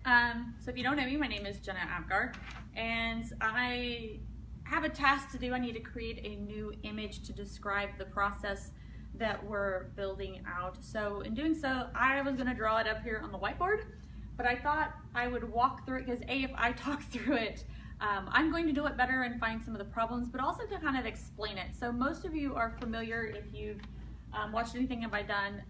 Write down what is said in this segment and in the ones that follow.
So if you don't know me, my name is Jenna Abgar, and I have a task to do. I need to create a new image to describe the process that we're building out. So in doing so, I was gonna draw it up here on the whiteboard, but I thought I would walk through it because if I talk through it, I'm going to do it better and find some of the problems, but also to kind of explain it. So most of you are familiar, if you've watched anything have I done,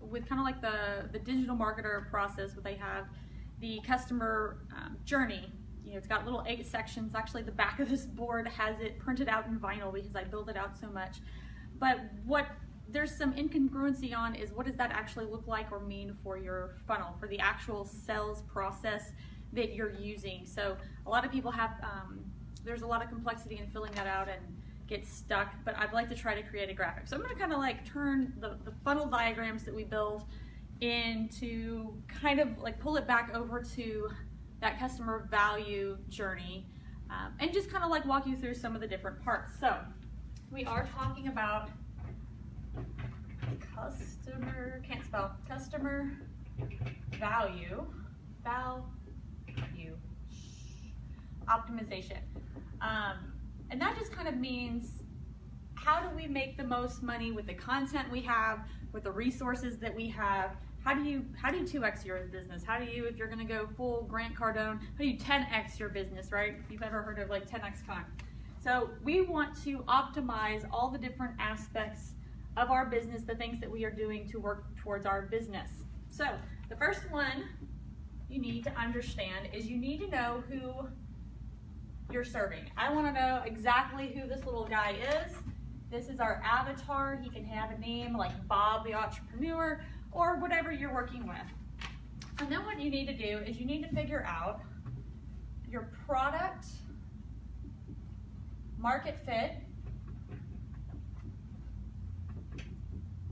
with kind of like the digital marketer process, where they have the customer journey. You know, it's got little 8 sections. Actually, the back of this board has it printed out in vinyl because I build it out so much. But what there's some incongruency on is, what does that actually look like or mean for your funnel, for the actual sales process that you're using. So a lot of people have, there's a lot of complexity in filling that out and get stuck, but I'd like to try to create a graphic. So I'm gonna kind of like turn the funnel diagrams that we build into kind of like pull it back over to that customer value journey, and just kind of like walk you through some of the different parts. So we are talking about customer value optimization. And that just kind of means, how do we make the most money with the content we have, with the resources that we have? How do you 2x your business? How do you, if you're gonna go full Grant Cardone, how do you 10x your business, right? If you've ever heard of like 10x time. So we want to optimize all the different aspects of our business, the things that we are doing to work towards our business. So the first one you need to understand is you need to know who you're serving. I want to know exactly who this little guy is. This is our avatar. He can have a name like Bob the Entrepreneur or whatever you're working with. And then what you need to do is you need to figure out your product market fit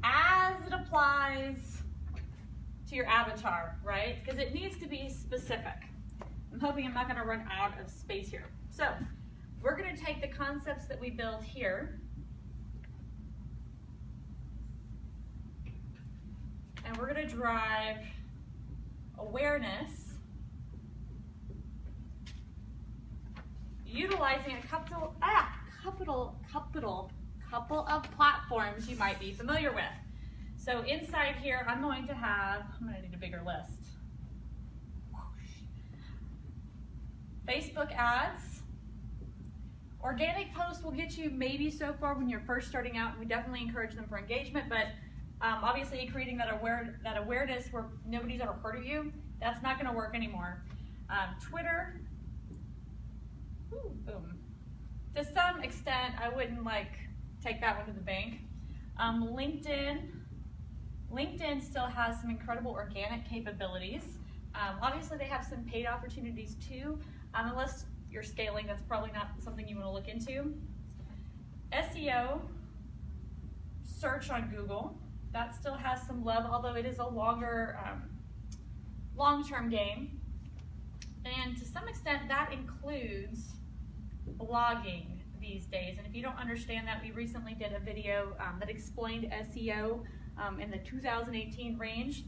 as it applies to your avatar, right? Because it needs to be specific. I'm hoping I'm not going to run out of space here. So we're going to take the concepts that we built here and we're going to drive awareness utilizing a couple of platforms you might be familiar with. So inside here, I'm going to need a bigger list. Facebook ads. Organic posts will get you maybe so far when you're first starting out, and we definitely encourage them for engagement, but obviously creating that awareness where nobody's ever heard of you, that's not gonna work anymore. Twitter, boom. To some extent, I wouldn't like take that one to the bank. LinkedIn still has some incredible organic capabilities. Obviously they have some paid opportunities too. Unless you're scaling, that's probably not something you want to look into. SEO, search on Google, that still has some love, although it is a longer, long-term game. And to some extent, that includes blogging these days. And if you don't understand that, we recently did a video that explained SEO in the 2018 range.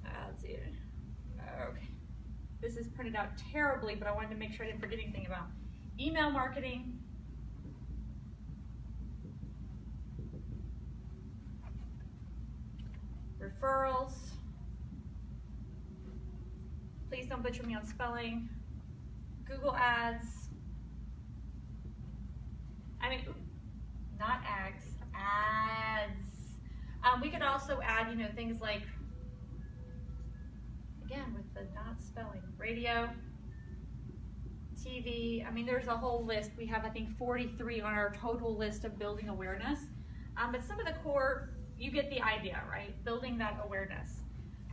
Let's see. Okay. This is printed out terribly, but I wanted to make sure I didn't forget anything about email marketing, referrals. Please don't butcher me on spelling. Google ads. Not ads. We could also add, things like, again, with the not spelling, radio, TV. There's a whole list. We have, I think, 43 on our total list of building awareness. But some of the core, you get the idea, right? Building that awareness.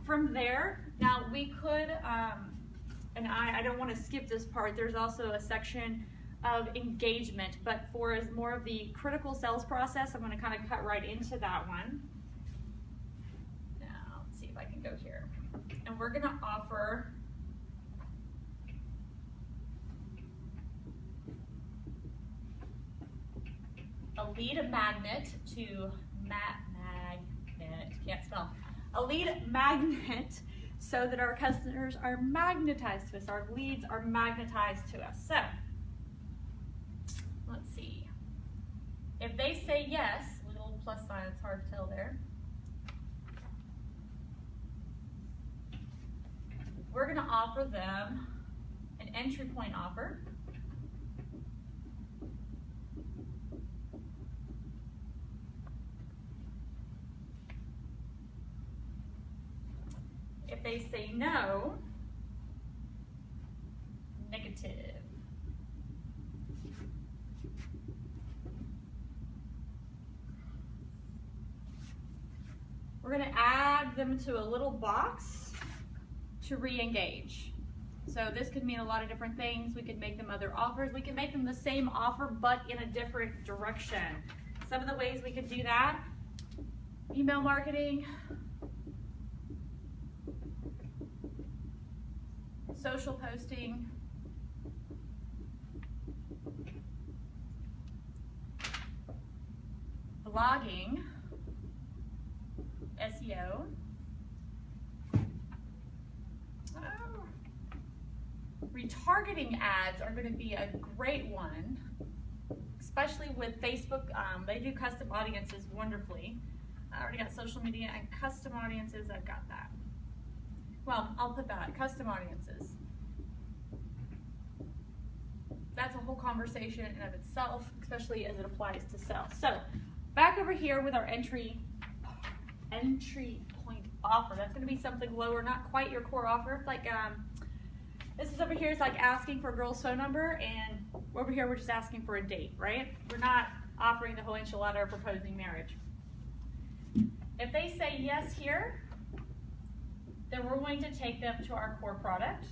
From there, now we could, and I don't want to skip this part, there's also a section of engagement, but for more of the critical sales process, I'm going to kind of cut right into that one. Now, let's see if I can go here. And we're going to offer a lead magnet to a lead magnet so that our customers are magnetized to us, our leads are magnetized to us. So, let's see. If they say yes, little plus sign, it's hard to tell there. We're going to offer them an entry point offer. If they say no, negative. We're going to add them to a little box to re-engage. So this could mean a lot of different things. We could make them other offers. We could make them the same offer, but in a different direction. Some of the ways we could do that: email marketing, social posting, blogging, SEO, retargeting ads are going to be a great one, especially with Facebook. They do custom audiences wonderfully. I already got social media and custom audiences. I've got that. Well, I'll put that, custom audiences. That's a whole conversation in of itself, especially as it applies to sales. So, back over here with our entry point offer. That's going to be something lower, not quite your core offer. It's like, this is over here is like asking for a girl's phone number, and over here we're just asking for a date, right? We're not offering the whole enchilada or proposing marriage. If they say yes here, then we're going to take them to our core product.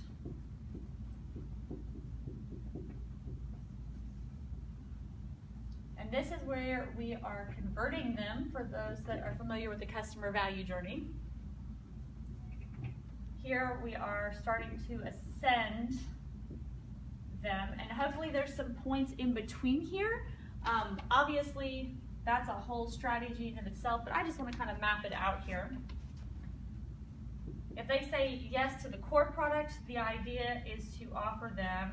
And this is where we are converting them for those that are familiar with the customer value journey. Here we are starting to ascend them, and hopefully there's some points in between here. Obviously, that's a whole strategy in itself, but I just want to kind of map it out here. If they say yes to the core product, the idea is to offer them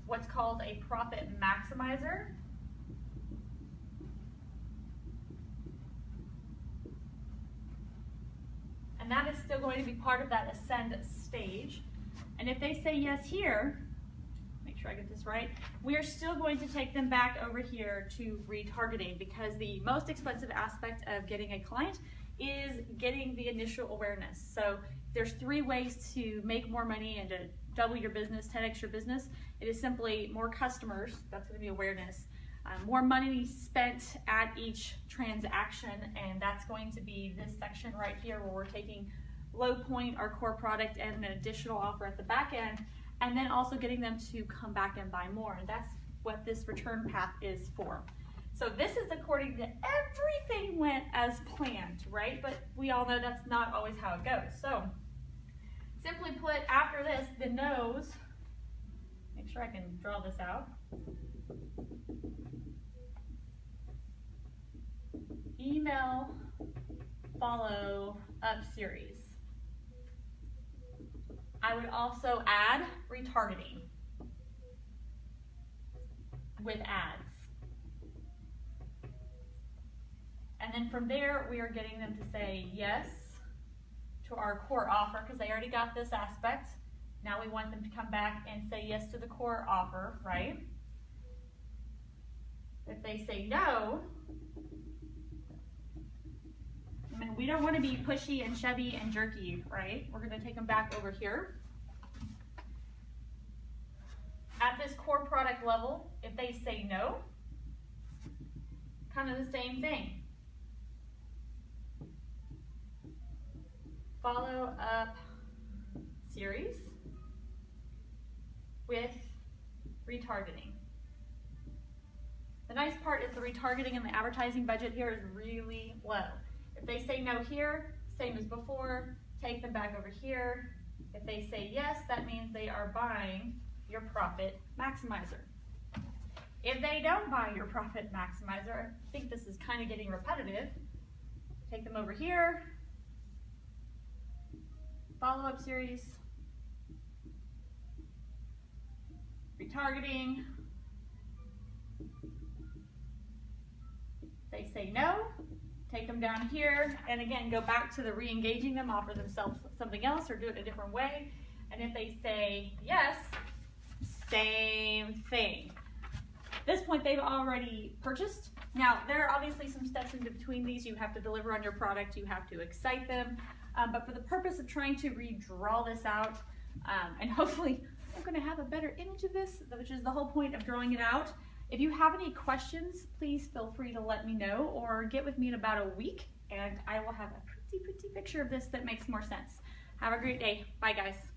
what's called a profit maximizer. And that is still going to be part of that ascend stage. And if they say yes here, make sure I get this right, we are still going to take them back over here to retargeting, because the most expensive aspect of getting a client is getting the initial awareness. So there's 3 ways to make more money and to double your business, 10x your business. It is simply more customers, that's going to be awareness, more money spent at each transaction, and that's going to be this section right here where we're taking low point, our core product, and an additional offer at the back end, and then also getting them to come back and buy more. And that's what this return path is for. So this is according to everything went as planned, right? But we all know that's not always how it goes. So simply put, after this, the no's, make sure I can draw this out. Email follow up series. I would also add retargeting with ads. And then from there, we are getting them to say yes to our core offer, because they already got this aspect. Now we want them to come back and say yes to the core offer, right? If they say no, I mean, we don't want to be pushy and shovey and jerky, right? We're going to take them back over here. At this core product level, if they say no, kind of the same thing. Follow up series with retargeting. The nice part is the retargeting and the advertising budget here is really low. If they say no here, same as before, take them back over here. If they say yes, that means they are buying your profit maximizer. If they don't buy your profit maximizer, I think this is kind of getting repetitive, take them over here, follow-up series, retargeting. If they say no, take them down here, and again, go back to the re-engaging them, offer themselves something else or do it a different way. And if they say yes, same thing. At this point, they've already purchased. Now, there are obviously some steps in between these. You have to deliver on your product, you have to excite them. But for the purpose of trying to redraw this out, and hopefully I'm gonna have a better image of this, which is the whole point of drawing it out. If you have any questions, please feel free to let me know or get with me in about a week and I will have a pretty picture of this that makes more sense. Have a great day. Bye guys.